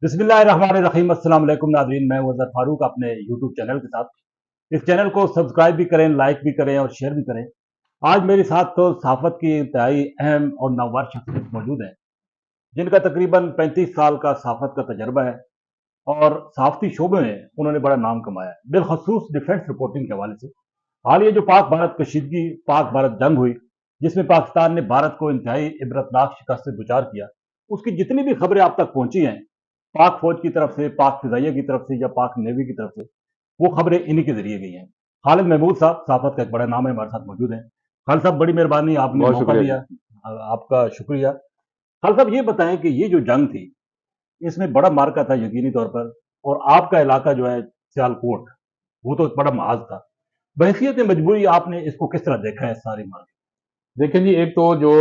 बिस्मिल्लाहिर्रहमानिर्रहीम। अस्सलाम वालेकुम नाज़रीन, मैं हूं अज़हर फारूक अपने यूट्यूब चैनल के साथ। इस चैनल को सब्सक्राइब भी करें, लाइक भी करें और शेयर भी करें। आज मेरे साथ तो सहाफ़त की इंतहाई अहम और नामवर शख्सियत मौजूद हैं, जिनका तकरीबन 35 साल का सहाफ़त का तजर्बा है और सहाफ़ती शोबे में उन्होंने बड़ा नाम कमाया है, बिलखसूस डिफेंस रिपोर्टिंग के हवाले से। हाल ये जो पाक भारत कशीदगी, पाक भारत जंग हुई, जिसमें पाकिस्तान ने भारत को इंतहाई इबरतनाक शिकस्त से दुचार किया, उसकी जितनी भी खबरें आप तक पहुंची हैं, पाक फौज की तरफ से, पाक फिजाइया की तरफ से या पाक नेवी की तरफ से, वो खबरें इन्हीं के जरिए गई हैं। खालिद महमूद साहब, सहाफत का एक बड़ा नाम है, हमारे साथ मौजूद हैं। खालिद साहब, बड़ी मेहरबानी, आपने बहुत मौका शुक्रिया दिया। जी। आपका शुक्रिया। खालिद साहब, ये बताएं कि ये जो जंग थी, इसमें बड़ा मार्का था यकीनी तौर पर, और आपका इलाका जो है सियालकोट, वो तो एक बड़ा महाज था। बहसीत मजबूरी आपने इसको किस तरह देखा है सारी मार्के? देखें जी, एक तो जो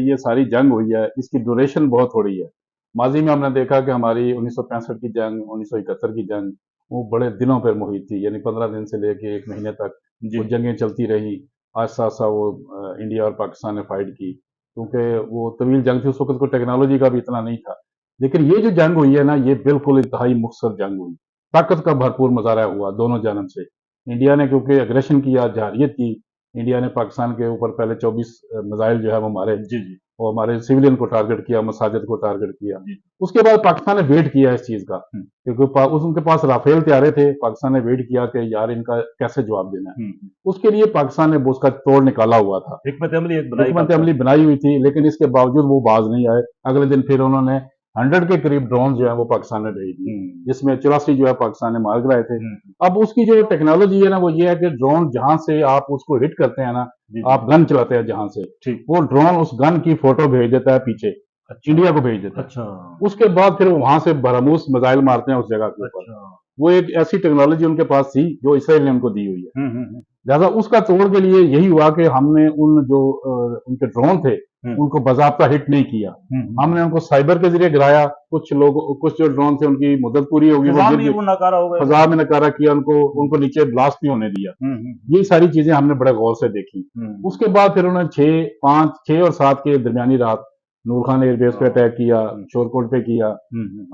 ये सारी जंग हुई है इसकी ड्यूरेशन बहुत थोड़ी है। माजी में हमने देखा कि हमारी 1965 की जंग, 1971 की जंग, वो बड़े दिनों पर मुहित थी, यानी 15 दिन से लेके एक महीने तक जी। वो जंगें चलती रही। आहिस्ता आहिस्ता वो इंडिया और पाकिस्तान ने फाइट की, क्योंकि वो तवील जंग थी, उस वक्त को टेक्नोलॉजी का भी इतना नहीं था। लेकिन ये जो जंग हुई है ना, ये बिल्कुल इंतहाई मुख्तसर जंग हुई। ताकत का भरपूर मुजाहरा हुआ दोनों जानब से। इंडिया ने क्योंकि अग्रेशन किया, जहारियत की, इंडिया ने पाकिस्तान के ऊपर पहले 24 मिसाइल जो है वो मारे, जी जी और हमारे सिविलियन को टारगेट किया, मसाजिद को टारगेट किया। जी। उसके बाद पाकिस्तान ने वेट किया इस चीज का, क्योंकि उनके पास राफेल तैयारे थे। पाकिस्तान ने वेट किया कि यार इनका कैसे जवाब देना है। उसके लिए पाकिस्तान ने उसका तोड़ निकाला हुआ था, हिकमत अमली एक बनाई हिकमत पाकिस्तान। अमली बनाई हुई थी, लेकिन इसके बावजूद वो बाज नहीं आए। अगले दिन फिर उन्होंने 100 के करीब ड्रोन जो है वो पाकिस्तान ने भेज दिए, जिसमें 84 जो है पाकिस्तान ने मार गिराए थे। अब उसकी जो टेक्नोलॉजी है ना, वो ये है कि ड्रोन जहां से आप उसको हिट करते हैं ना, जी जी। आप गन चलाते हैं जहां से, ठीक। वो ड्रोन उस गन की फोटो भेज देता है पीछे, अच्छा इंडिया को भेज देता है। अच्छा उसके बाद फिर वो वहां से बरामूस मिसाइल मारते हैं उस जगह के ऊपर। अच्छा। वो एक ऐसी टेक्नोलॉजी उनके पास थी जो इसराइल ने उनको दी हुई है। हम्म। लिहाजा उसका तोड़ के लिए यही हुआ कि हमने उन जो उनके ड्रोन थे उनको बाज़ाब्ता हिट नहीं किया। हमने उनको साइबर के जरिए गिराया। कुछ लोग, कुछ जो ड्रोन थे उनकी मुद्दत पूरी होगी, फिजा वो में गिर वो नाकारा हो गए। फजा में नकारा किया, उनको नीचे ब्लास्ट नहीं होने दिया। ये सारी चीजें हमने बड़े गौर से देखी। उसके बाद फिर उन्होंने 6 और 7 के दरमियानी रात नूर खान एयरबेस पे अटैक किया, शोरकोट पे किया,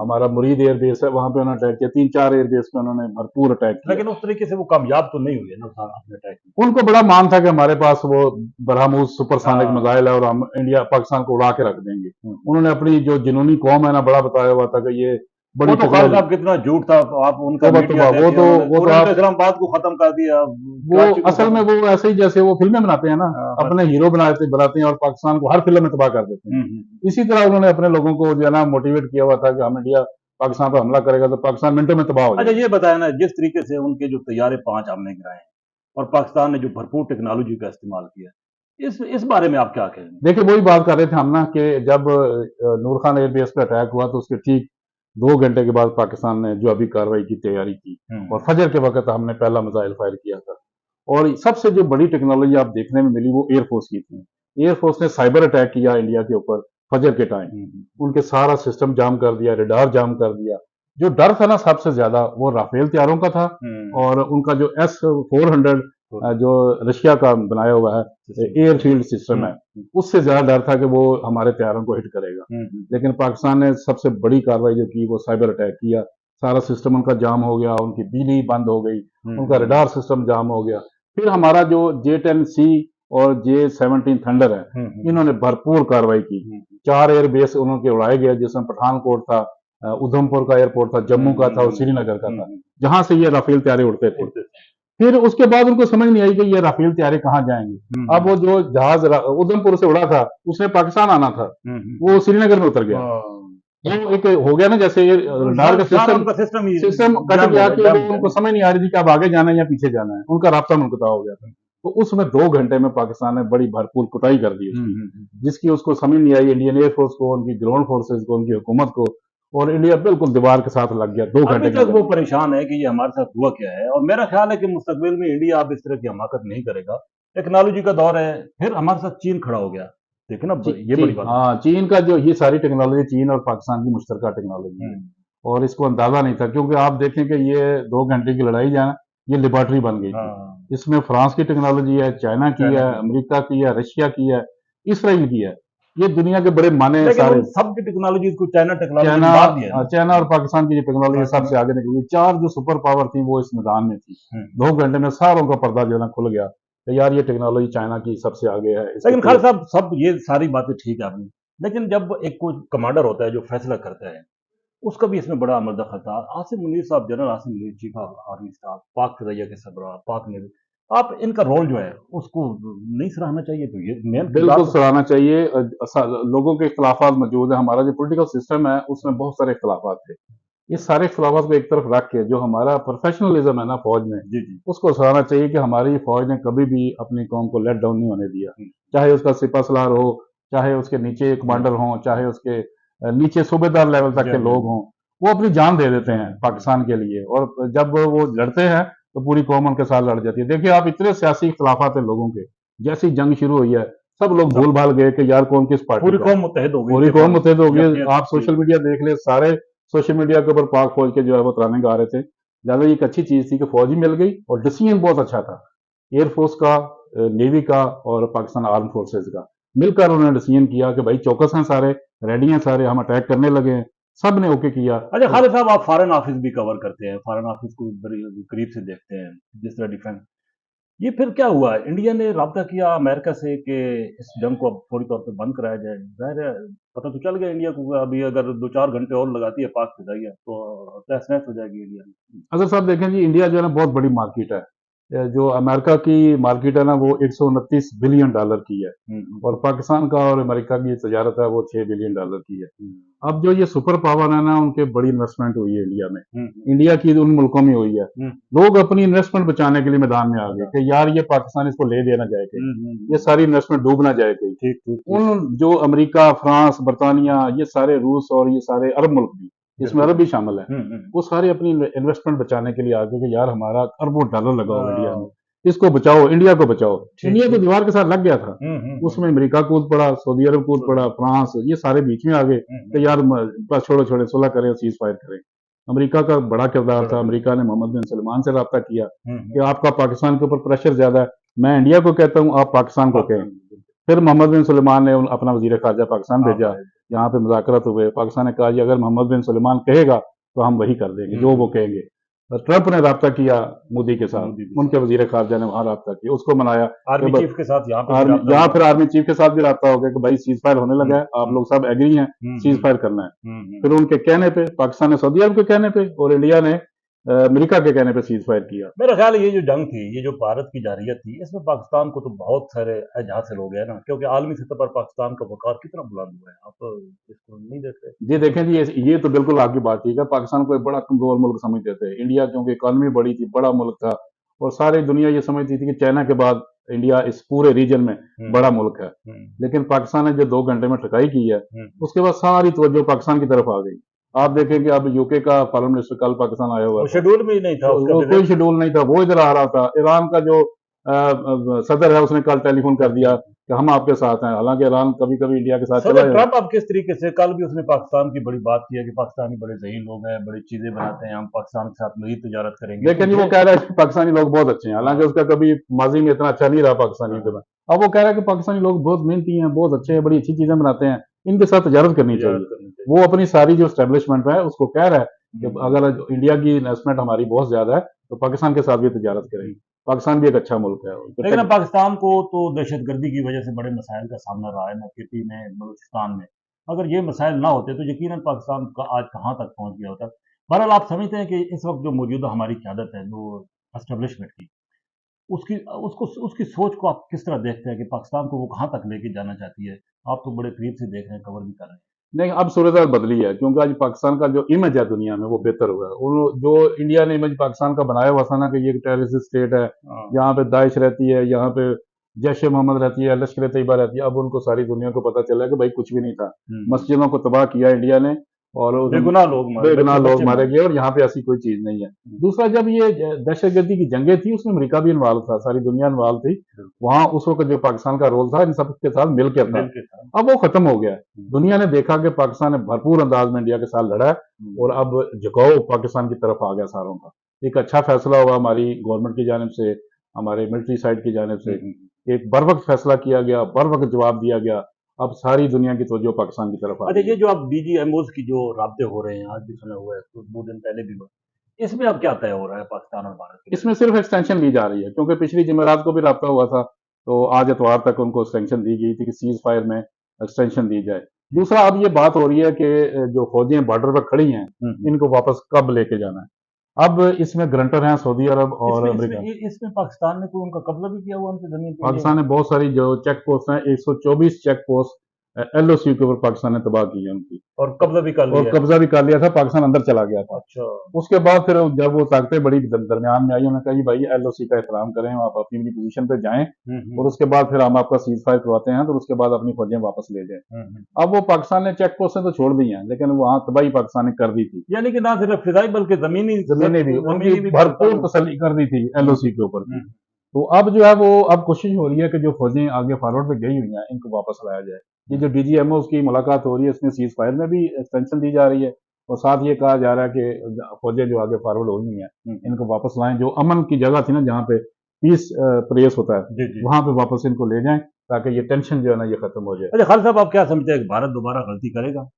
हमारा मुरीद एयरबेस है वहां पे उन्होंने अटैक किया। 3-4 एयरबेस पे उन्होंने भरपूर अटैक किया। लेकिन उस तरीके से वो कामयाब तो नहीं हुए ना अपने अटैक में। उनको बड़ा मान था कि हमारे पास वो बरहमूस सुपरसोनिक हाँ। मिसाइल है और हम इंडिया पाकिस्तान को उड़ा के रख देंगे। उन्होंने अपनी जो जिनूनी कौम है ना, बड़ा बताया हुआ था कि ये वो बड़ी तो खालिद टेक्नोलॉजी। साहब कितना झूठ था। आप उनका वो मीडिया तो देखिए, उन्होंने वो तो तुरंत आप, इस्लामाबाद को खत्म कर दिया, वो कराची को असल में खत्म। वो ऐसे ही जैसे वो फिल्में बनाते हैं ना, बस। अपने हीरो बनाते हैं और पाकिस्तान को हर फिल्म में तबाह कर देते हैं। इसी तरह उन्होंने अपने लोगों को जो है ना मोटिवेट किया हुआ था कि हम इंडिया पाकिस्तान पर हमला करेगा तो पाकिस्तान मिनटों में तबाह हो अच्छा, जाएगा। ये बताया ना, जिस तरीके से उनके जो तैयारे 5 हमने गिराए हैं और पाकिस्तान ने जो भरपूर टेक्नोलॉजी का इस्तेमाल किया, इस बारे में आप क्या कहेंगे? देखिए, वही बात कर रहे थे हम ना कि जब नूर खान एयरबेस पे अटैक हुआ तो उसके ठीक 2 घंटे के बाद पाकिस्तान ने जो अभी कार्रवाई की तैयारी की, और फजर के वक्त हमने पहला मिसाइल फायर किया था। और सबसे जो बड़ी टेक्नोलॉजी आप देखने में मिली वो एयरफोर्स की थी। एयरफोर्स ने साइबर अटैक किया इंडिया के ऊपर फजर के टाइम, उनके सारा सिस्टम जाम कर दिया, रडार जाम कर दिया। जो डर था ना सबसे ज्यादा, वो राफेल तैयारों का था, और उनका जो S-400 जो रशिया का बनाया हुआ है एयरफील्ड सिस्टम है, उससे ज्यादा डर था कि वो हमारे तैयारों को हिट करेगा। लेकिन पाकिस्तान ने सबसे बड़ी कार्रवाई जो की वो साइबर अटैक किया। सारा सिस्टम उनका जाम हो गया, उनकी बिजली बंद हो गई, उनका रडार सिस्टम जाम हो गया। फिर हमारा जो J-10C और J-17 थंडर है, इन्होंने भरपूर कार्रवाई की। 4 एयरबेस उनके उड़ाए गए, जिसमें पठानकोट था, उधमपुर का एयरपोर्ट था, जम्मू का था और श्रीनगर का था, जहां से ये राफेल तैयारे उड़ते थे। फिर उसके बाद उनको समझ नहीं आई कि ये राफेल तैयारे कहाँ जाएंगे। अब वो जो जहाज उधमपुर से उड़ा था, उसने पाकिस्तान आना था, वो श्रीनगर में उतर गया। वो एक हो गया ना, जैसे ये रडार का सिस्टम कट गया कि वो उनको समझ नहीं आ रही थी कि अब आगे जाना है या पीछे जाना है। उनका रास्ता मुनक़ता हो गया था। तो उसमें 2 घंटे में पाकिस्तान ने बड़ी भरपूर कुटाई कर दी उसकी, जिसकी उसको समझ नहीं आई, इंडियन एयरफोर्स को, उनकी ग्राउंड फोर्सेज को, उनकी हुकूमत को। और इंडिया बिल्कुल दीवार के साथ लग गया 2 घंटे अभी तक वो परेशान है कि ये हमारे साथ हुआ क्या है, और मेरा ख्याल है कि मुस्तकबिल में इंडिया अब इस तरह की हमाकत नहीं करेगा। टेक्नोलॉजी का दौर है, फिर हमारे साथ चीन खड़ा हो गया। देखिए ना, ये बड़ी बात। हाँ, चीन का जो ये सारी टेक्नोलॉजी चीन और पाकिस्तान की मुश्तरका टेक्नोलॉजी है, और इसको अंदाजा नहीं था, क्योंकि आप देखें कि ये 2 घंटे की लड़ाई जो है ये लेबोरेटरी बन गई थी। इसमें फ्रांस की टेक्नोलॉजी है, चाइना की है, अमेरिका की है, रशिया की है, इसराइल की है। ये दुनिया के बड़े माने लेकिन सारे उन सब की टेक्नोलॉजीज को चाइना टेक्नोलॉजी चाइना मार दिया है। चाइना और पाकिस्तान की जो टेक्नोलॉजी हाँ, सबसे आगे निकल गई। 4 जो सुपर पावर थी वो इस मैदान में थी। 2 घंटे में सारों का पर्दा जो है ना खुल गया तो यार ये टेक्नोलॉजी चाइना की सबसे आगे है। लेकिन खालिद साहब सब ये सारी बातें ठीक है आपने, लेकिन जब एक कोई कमांडर होता है जो फैसला करता है, उसका भी इसमें बड़ा अमल दखल था। आसिम मुनीर साहब, general Asim Munir, chief of army staff, पाक फिदाइया के सरबराह, पाक नेवी, आप इनका रोल जो है उसको नहीं सराहना चाहिए? तो ये मेन बिल्कुल सराहना चाहिए। लोगों के इख्तलाफात मौजूद है। हमारा जो पॉलिटिकल सिस्टम है उसमें बहुत सारे इख्तलाफात थे। ये सारे इख्तलाफात को एक तरफ रख के जो हमारा प्रोफेशनलिज्म है ना फौज में, जी जी उसको सराहना चाहिए कि हमारी फौज ने कभी भी अपनी कौम को लेट डाउन नहीं होने दिया। चाहे उसका सिपा सलार हो, चाहे उसके नीचे कमांडर हों, चाहे उसके नीचे सूबेदार लेवल तक के लोग हों, वो अपनी जान दे देते हैं पाकिस्तान के लिए। और जब वो लड़ते हैं तो पूरी कौम उनके साथ लड़ जाती है। देखिए आप, इतने सियासी इख्तलाफात है लोगों के, जैसी जंग शुरू हुई है सब लोग भूल भाल गए कि यार कौन किस पार्टी पूरी का कौम मुत्तहिद हो गई, पूरी कौम मुतहद हो गई। यकजहत आप सोशल मीडिया देख ले, सारे सोशल मीडिया के ऊपर पाक फौज के जो है वो तराने गा रहे थे। लिहाजा ये एक अच्छी चीज थी कि फौज ही मिल गई और डिसीजन बहुत अच्छा था एयरफोर्स का, नेवी का और पाकिस्तान आर्म फोर्सेज का। मिलकर उन्होंने डिसीजन किया कि भाई चौकस हैं सारे, रेडी हैं सारे, हम अटैक करने लगे हैं। सब ने ओके किया। अच्छा खालिद साहब, आप फॉरेन ऑफिस भी कवर करते हैं, फॉरेन ऑफिस को बड़ी करीब से देखते हैं, जिस तरह डिफेंस, ये फिर क्या हुआ? इंडिया ने राब्ता किया अमेरिका से कि इस जंग को अब फौरी तौर पे बंद कराया जाए। ज़ाहिर है पता तो चल गया इंडिया को कि अभी अगर 2-4 घंटे और लगाती है पाक फिदाइया तो तहस-नहस हो जाएगी इंडिया। अगर साहब देखें जी, इंडिया जो है ना बहुत बड़ी मार्केट है। जो अमेरिका की मार्केट है ना वो 129 बिलियन डॉलर की है और पाकिस्तान का और अमेरिका की तजारत है वो 6 बिलियन डॉलर की है। अब जो ये सुपर पावर है ना, उनके बड़ी इन्वेस्टमेंट हुई है इंडिया में। इंडिया की उन मुल्कों में हुई है। लोग अपनी इन्वेस्टमेंट बचाने के लिए मैदान में आ गए कि यार ये पाकिस्तान इसको ले देना जाए कहीं, ये सारी इन्वेस्टमेंट डूब ना जाए कहीं। ठीक। उन जो अमेरिका, फ्रांस, बरतानिया, ये सारे रूस और ये सारे अरब मुल्क भी, इसमें अरब भी शामिल है, वो सारे अपनी इन्वेस्टमेंट बचाने के लिए आ गए कि यार हमारा अरबों डॉलर लगा हुआ इंडिया में, इसको बचाओ, इंडिया को बचाओ। इंडिया तो दीवार के साथ लग गया था। उसमें अमेरिका कूद पड़ा, सऊदी अरब कूद पड़ा, फ्रांस, ये सारे बीच में आ गए कि यार बस छोड़ो छोड़ो, सुलह करें, सीज फायर करें। अमेरिका का बड़ा किरदार था। अमेरिका ने मोहम्मद बिन सलमान से रब्ता किया कि आपका पाकिस्तान के ऊपर प्रेशर ज्यादा है, मैं इंडिया को कहता हूँ, आप पाकिस्तान को कहें। फिर मोहम्मद बिन सलमान ने अपना वजीर खारजा पाकिस्तान भेजा, यहाँ पे मुज़ाकरात हुए। पाकिस्तान ने कहा जी अगर मोहम्मद बिन सलमान कहेगा तो हम वही कर देंगे जो वो कहेंगे। ट्रंप ने रब्ता किया मोदी के साथ, उनके वजीर खारजा ने वहां रब्ता किया, उसको मनाया। आर्मी चीफ के साथ यहाँ फिर आर्मी चीफ के साथ भी रब्ता हो गया कि भाई सीज फायर होने लगा है, आप लोग सब एग्री हैं, सीज फायर करना है। फिर उनके कहने पे, पाकिस्तान ने सऊदी अरब के कहने पे और इंडिया ने अमेरिका के कहने पे सीज फायर किया। मेरा ख्याल है ये जो जंग थी, ये जो भारत की जारियत थी, इसमें पाकिस्तान को तो बहुत सारे एज हासिल हो गया ना, क्योंकि आलमी सतह पर पाकिस्तान का वकार कितना बुलंद हुआ है। आप तो इसको नहीं देखते? जी देखें जी, ये तो बिल्कुल आपकी बात ठीक है। पाकिस्तान को एक बड़ा कमजोर मुल्क समझते थे। इंडिया क्योंकि इकॉनमी बड़ी थी, बड़ा मुल्क था और सारी दुनिया ये समझती थी कि चाइना के बाद इंडिया इस पूरे रीजन में बड़ा मुल्क है। लेकिन पाकिस्तान ने जो 2 घंटे में ठकाई की है, उसके बाद सारी तवज्जो पाकिस्तान की तरफ आ गई। आप देखें कि अब यूके का फॉरेन मिनिस्टर कल पाकिस्तान आया हुआ था, शेड्यूल भी नहीं था उसका, कोई शेड्यूल नहीं था, वो इधर आ रहा था। ईरान का जो सदर है उसने कल टेलीफोन कर दिया कि हम आपके साथ हैं। हालांकि ईरान कभी कभी इंडिया के साथ चला सदर ट्रंप अब किस तरीके से, कल भी उसने पाकिस्तान की बड़ी बात की है कि पाकिस्तानी बड़े ज़हीन लोग हैं, बड़ी चीजें बनाते हैं, हम पाकिस्तान के साथ मज़ीद तिजारत करेंगे। लेकिन वो कह रहा है कि पाकिस्तानी लोग बहुत अच्छे हैं, हालांकि उसका कभी माजी में इतना अच्छा नहीं रहा पाकिस्तानियों के बाद। अब वो कह रहा है कि पाकिस्तानी लोग बहुत मेहनती हैं, बहुत अच्छे हैं, बड़ी अच्छी चीजें बनाते हैं, इनके साथ तजारत करनी चाहिए। वो अपनी सारी जो स्टैब्लिशमेंट है उसको कह रहा है कि अगर इंडिया की इन्वेस्टमेंट हमारी बहुत ज्यादा है तो पाकिस्तान के साथ भी तजारत करेंगे। पाकिस्तान भी एक अच्छा मुल्क है। लेकिन अब पाकिस्तान को तो दहशतगर्दी की वजह से बड़े मसाइल का सामना रहा है ना, केपी में, बलूचिस्तान में। अगर ये मसाइल ना होते तो यकीनन पाकिस्तान का आज कहाँ तक पहुंच गया होता। बहरहाल आप समझते हैं कि इस वक्त जो मौजूदा हमारी क़यादत है, जो एस्टेब्लिशमेंट की, उसकी उसको उसकी सोच को आप किस तरह देखते हैं कि पाकिस्तान को वो कहाँ तक लेके जाना चाहती है? आप तो बड़े करीब से देख रहे हैं, कवर भी कर रहे हैं। नहीं, अब सूरत बदली है क्योंकि आज पाकिस्तान का जो इमेज है दुनिया में वो बेहतर हुआ है। जो इंडिया ने इमेज पाकिस्तान का बनाया हुआ था ना कि ये टेररिस्ट स्टेट है, यहाँ पे दाइश रहती है, यहाँ पे जैश ए मोहम्मद रहती है, लश्कर तैयबा रहती है, अब उनको सारी दुनिया को पता चला है कि भाई कुछ भी नहीं था। मस्जिदों को तबाह किया इंडिया ने और बेगुनाह लोग मारे गए और यहाँ पे ऐसी कोई चीज नहीं है। दूसरा, जब ये दहशतगर्दी की जंगें थी उसमें अमेरिका भी इन्वॉल्व था, सारी दुनिया इन्वॉल्व थी। वहां उस वक्त जो पाकिस्तान का रोल था इन सब के साथ मिलकर था, अब वो खत्म हो गया है। दुनिया ने देखा कि पाकिस्तान ने भरपूर अंदाज में इंडिया के साथ लड़ा है और अब झुकाव पाकिस्तान की तरफ आ गया सारों का। एक अच्छा फैसला हुआ हमारी गवर्नमेंट की जानिब से, हमारे मिलिट्री साइड की जानिब से, एक बर वक्त फैसला किया गया, बर वक्त जवाब दिया गया। अब सारी दुनिया की तवज्जो पाकिस्तान की तरफ आ अच्छा, गई ये है। जो अब BGMOs की जो राब्ते हो रहे हैं, आज भी सुना हुआ है, कुछ 2 दिन पहले भी हुआ, इसमें अब क्या तय हो रहा है पाकिस्तान और भारत के इसमें दरमियान? सिर्फ एक्सटेंशन ली जा रही है, क्योंकि पिछली जुमेरात को भी रब्ता हुआ था, तो आज इतवार तक उनको एक्सटेंशन दी गई थी कि सीज फायर में एक्सटेंशन दी जाए। दूसरा, अब ये बात हो रही है कि जो फौजें बॉर्डर पर खड़ी हैं, इनको वापस कब लेके जाना है। अब इसमें ग्रंटर हैं सऊदी अरब और इसमें अमेरिका। इसमें इसमें पाकिस्तान ने कोई उनका कब्जा भी किया हुआ उनकी जमीन पे, इंडिया पाकिस्तान ने बहुत सारी जो चेक पोस्ट हैं, 124 चेक पोस्ट LOC के ऊपर पाकिस्तान ने तबाह की है उनकी, और कब्जा भी कर और लिया है? कब्जा भी कर लिया था, पाकिस्तान अंदर चला गया था। अच्छा। उसके बाद फिर जब वो ताकतें बड़ी दरमियान में आई, उन्होंने कहा जी भाई LOC का एहतराम करें, आप अपनी अपनी पोजीशन पे जाएं, और उसके बाद फिर हम आपका सीज फायर करवाते हैं, तो उसके बाद अपनी फौजें वापस ले जाएं। अब वो पाकिस्तान ने चेक पोस्टें तो छोड़ दी हैं, लेकिन वहां तबाही पाकिस्तान ने कर दी थी। यानी कि ना सिर्फ फिजाई बल्कि जमीनी जमीनें भी उनकी जमीनी भी भरपूर पाकिस्तान। तसल्ली कर दी थी LOC के ऊपर की। तो अब जो है वो अब कोशिश हो रही है कि जो फौजें आगे फॉरवर्ड पे गई हुई हैं, इनको वापस लाया जाए। ये जो DGMOs की मुलाकात हो रही है, इसमें सीज फायर में भी एक्सटेंशन दी जा रही है, और साथ ये कहा जा रहा है कि फौजें जो आगे फॉरवर्ड हो हुई हैं, इनको वापस लाएं। जो अमन की जगह थी ना, जहाँ पे पीस प्रेस होता है, जी जी। वहां पे वापस इनको ले जाएं, ताकि ये टेंशन जो है ना ये खत्म हो जाए। अच्छा खालिद साहब, आप क्या समझते हैं कि भारत दोबारा गलती करेगा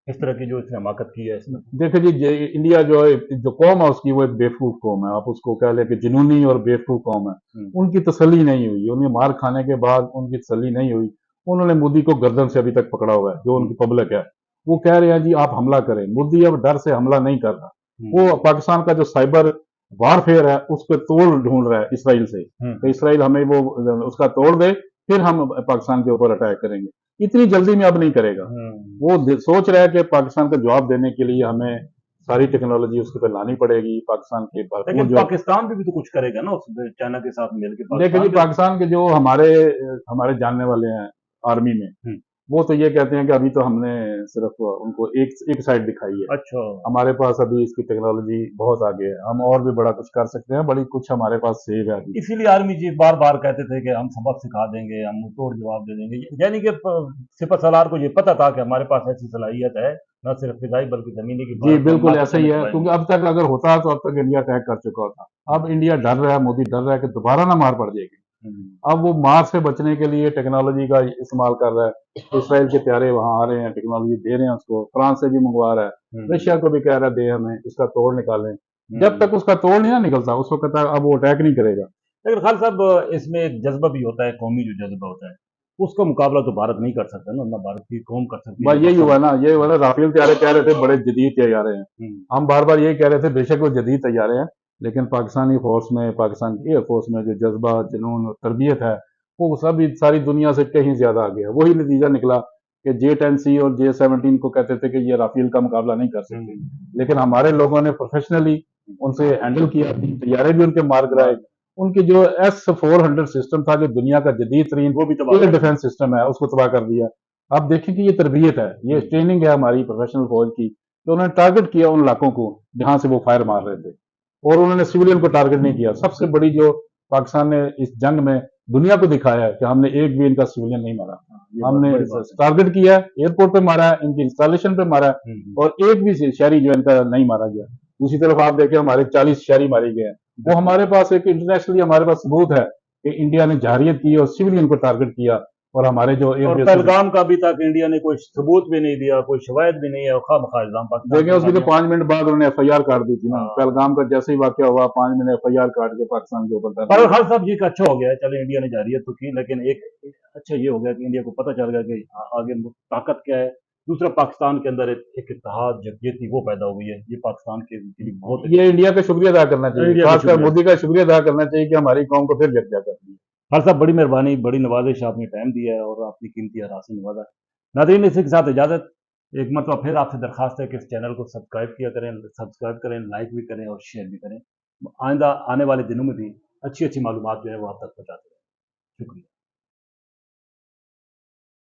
इस तरह की जो इसने हमाकत की है इसमें? देखिए जी, इंडिया जो है, जो कौम है उसकी, वो एक बेवकूफ कौम है। आप उसको कह लें कि जुनूनी और बेवकूफ कौम है। उनकी तसल्ली नहीं हुई, उन्हें मार खाने के बाद उनकी तसल्ली नहीं हुई। उन्होंने मोदी को गर्दन से अभी तक पकड़ा हुआ है, जो उनकी पब्लिक है। वो कह रहे हैं जी आप हमला करें। मोदी अब डर से हमला नहीं कर रहा, वो पाकिस्तान का जो साइबर वारफेयर है उस पर तोड़ ढूंढ रहा है इसराइल से, कि इसराइल हमें वो उसका तोड़ दे, फिर हम पाकिस्तान के ऊपर अटैक करेंगे। इतनी जल्दी में अब नहीं करेगा। वो सोच रहा है कि पाकिस्तान का जवाब देने के लिए हमें सारी टेक्नोलॉजी उसके पे लानी पड़ेगी, पाकिस्तान के भरपूर लेकिन जो पाकिस्तान भी तो कुछ करेगा ना, उस चाइना के साथ मिलकर देखिए जी, पाकिस्तान भी। पाकिस्तान के जो हमारे हमारे जानने वाले हैं आर्मी में, वो तो ये कहते हैं कि अभी तो हमने सिर्फ उनको एक साइड दिखाई है। अच्छा। हमारे पास अभी इसकी टेक्नोलॉजी बहुत आगे है, हम और भी बड़ा कुछ कर सकते हैं, बड़ी कुछ हमारे पास सेव है अभी। इसीलिए आर्मी चीफ बार बार कहते थे कि हम सबक सिखा देंगे, हम मुंहतोड़ जवाब दे देंगे, यानी कि सिपह सलार को ये पता था कि हमारे पास ऐसी सलाहियत है, न सिर्फ फिजाई बल्कि जमीनी की। जी भारत को बिल्कुल हमला ऐसा करके ही है, निकलवाएंगे। क्योंकि अब तक अगर होता तो अब तक इंडिया अटैक कर चुका होता। अब इंडिया डर रहा है, मोदी डर रहा है कि दोबारा ना मार पड़ जाएगी। अब वो मार से बचने के लिए टेक्नोलॉजी का इस्तेमाल कर रहा है। इसराइल के त्यारे वहां आ रहे हैं, टेक्नोलॉजी दे रहे हैं उसको, फ्रांस से भी मंगवा रहा है, रशिया को भी कह रहा है दे हमें, इसका तोड़ निकालें। जब तक उसका तोड़ नहीं ना निकलता, उस वक्त तक अब वो अटैक नहीं करेगा। लेकिन खालिद साहब, इसमें एक जज्बा भी होता है, कौमी जो जज्बा होता है, उसका मुकाबला तो भारत नहीं कर सकता ना, ना भारत की कौम कर सकती है भाई जो यही हुआ पाकिस्तान। ना, ये हुआ ना, राफेल तैयारे कह रहे थे बड़े जदीद तैयारे हैं। हम बार बार यही कह रहे थे बेशक वो जदीद तैयारे हैं, लेकिन पाकिस्तानी फोर्स में, पाकिस्तान की एयर फोर्स में जो जज्बा, जुनून और तरबियत है, वो सभी सारी दुनिया से कहीं ज्यादा आगे है। वही नतीजा निकला कि J-10C और J-17 को कहते थे कि ये राफेल का मुकाबला नहीं कर सकते, लेकिन हमारे लोगों ने प्रोफेशनली उनसे हैंडल किया, तैयारे भी उनके मार गिराए। उनकी जो S-400 सिस्टम था, जो दुनिया का जदीद तरीन वो भी तबाह एयर कर दिया। डिफेंस सिस्टम है, उसको तबाह कर दिया। आप देखें कि ये तरबियत है, ये ट्रेनिंग है हमारी प्रोफेशनल फौज की, तो उन्होंने टारगेट किया उन इलाकों को जहां से वो फायर मार रहे थे, और उन्होंने सिविलियन को टारगेट नहीं किया। सबसे बड़ी जो पाकिस्तान ने इस जंग में दुनिया को दिखाया है कि हमने एक भी इनका सिविलियन नहीं मारा। हमने टारगेट किया है, एयरपोर्ट पे मारा है, इनकी इंस्टॉलेशन पे मारा है, और एक भी शहरी जो इनका नहीं मारा गया। दूसरी तरफ आप देखें हमारे 40 शहरी मारे गए हैं। वो हमारे पास एक इंटरनेशनली हमारे पास सबूत है कि इंडिया ने जहारियत की और सिविलियन को टारगेट किया, और हमारे जो और पहलगाम का अभी तक इंडिया ने कोई सबूत भी नहीं दिया, कोई शवायद भी नहीं है, और खामखा इल्जाम पाकिस्तान देखें, पे उसकी तो लगा 5 मिनट बाद उन्होंने FIR काट दी थी ना। दिया। पहलगाम का जैसे ही वाक्य हुआ, 5 मिनट FIR काट के पाकिस्तान के ऊपर पर दर्ज। खालिद साहब, ये एक अच्छा हो गया है, चलो इंडिया ने जारियत तो की, लेकिन एक अच्छा ये हो गया कि इंडिया को पता चल गया कि आगे ताकत क्या है। दूसरा, पाकिस्तान के अंदर एक इत्तेहाद, यकजहती वो पैदा हुई है, ये पाकिस्तान के लिए बहुत ये इंडिया का शुक्रिया अदा करना चाहिए, इंडिया का खासकर शुक्रिया। मोदी का शुक्रिया अदा करना चाहिए कि हमारी कौम को फिर यकजा कर दिया। खालिद साहब, बड़ी मेहरबानी, बड़ी नवाजिश, आपने टाइम दिया है और अपनी कीमती आरा से नवाजा। नाज़रीन, इसी के साथ इजाज़त। एक मतलब फिर आपसे दरखास्त है कि इस चैनल को सब्सक्राइब किया करें, सब्सक्राइब करें, लाइक भी करें और शेयर भी करें। आइंदा आने वाले दिनों में भी अच्छी अच्छी मालूमात जो है वो आप तक पहुँचाते रहें। शुक्रिया।